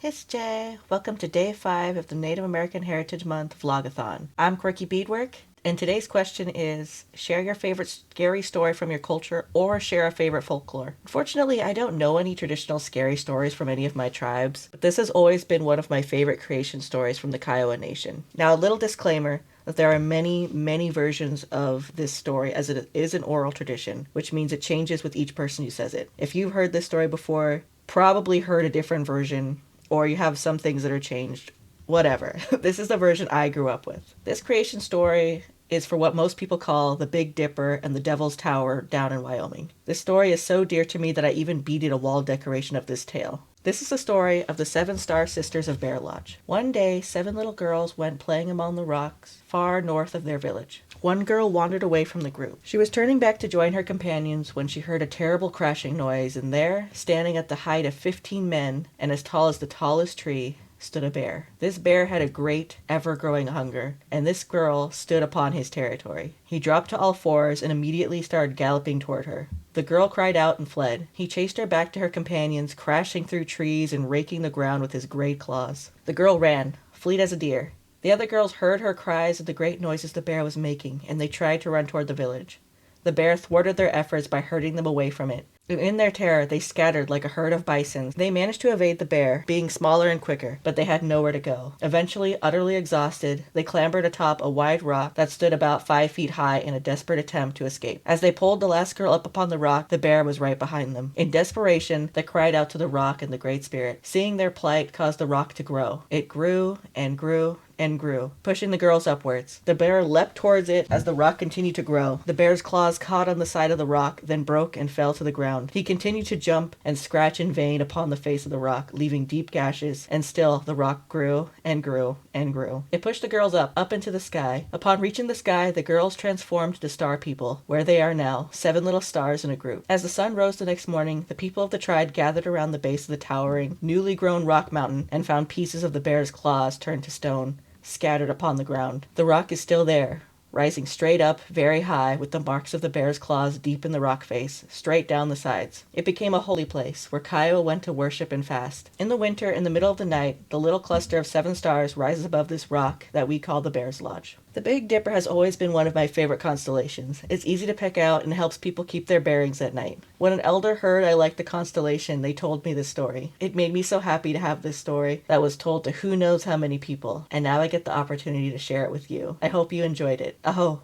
Jay. Welcome to day 5 of the Native American Heritage Month Vlogathon. I'm Quirky Beadwork, and today's question is, share your favorite scary story from your culture or share a favorite folklore. Unfortunately, I don't know any traditional scary stories from any of my tribes, but this has always been one of my favorite creation stories from the Kiowa Nation. Now, a little disclaimer that there are many versions of this story, as it is an oral tradition, which means it changes with each person who says it. If you've heard this story before, probably heard a different version, or you have some things that are changed. Whatever. This is the version I grew up with. This creation story is for what most people call the Big Dipper and the Devil's Tower down in Wyoming. This story is so dear to me that I even beaded a wall decoration of this tale. This is the story of the 7 Star Sisters of Bear Lodge. One day, 7 little girls went playing among the rocks far north of their village. One girl wandered away from the group. She was turning back to join her companions when she heard a terrible crashing noise, and there, standing at the height of 15 men and as tall as the tallest tree, stood a bear. This bear had a great, ever-growing hunger, and this girl stood upon his territory. He dropped to all fours and immediately started galloping toward her. The girl cried out and fled. He chased her back to her companions, crashing through trees and raking the ground with his great claws. The girl ran, fleet as a deer. The other girls heard her cries and the great noises the bear was making, and they tried to run toward the village. The bear thwarted their efforts by herding them away from it. In their terror, they scattered like a herd of bisons. They managed to evade the bear, being smaller and quicker, but they had nowhere to go. Eventually, utterly exhausted, they clambered atop a wide rock that stood about 5 feet high in a desperate attempt to escape. As they pulled the last girl up upon the rock, the bear was right behind them. In desperation, they cried out to the rock and the Great Spirit. Seeing their plight caused the rock to grow. It grew and grew and grew, pushing the girls upwards. The bear leapt towards it as the rock continued to grow. The bear's claws caught on the side of the rock, then broke and fell to the ground. He continued to jump and scratch in vain upon the face of the rock, leaving deep gashes, and still the rock grew and grew and grew. It pushed the girls up into the sky. Upon reaching the sky, the girls transformed to star people, where they are now, 7 little stars in a group. As the sun rose the next morning, the people of the tribe gathered around the base of the towering, newly grown rock mountain and found pieces of the bear's claws turned to stone, scattered upon the ground. The rock is still there, rising straight up, very high, with the marks of the bear's claws deep in the rock face, straight down the sides. It became a holy place, where Kiowa went to worship and fast. In the winter, in the middle of the night, the little cluster of 7 stars rises above this rock that we call the Bear's Lodge. The Big Dipper has always been one of my favorite constellations. It's easy to pick out and helps people keep their bearings at night. When an elder heard I liked the constellation, they told me this story. It made me so happy to have this story that was told to who knows how many people, and now I get the opportunity to share it with you. I hope you enjoyed it. Aho!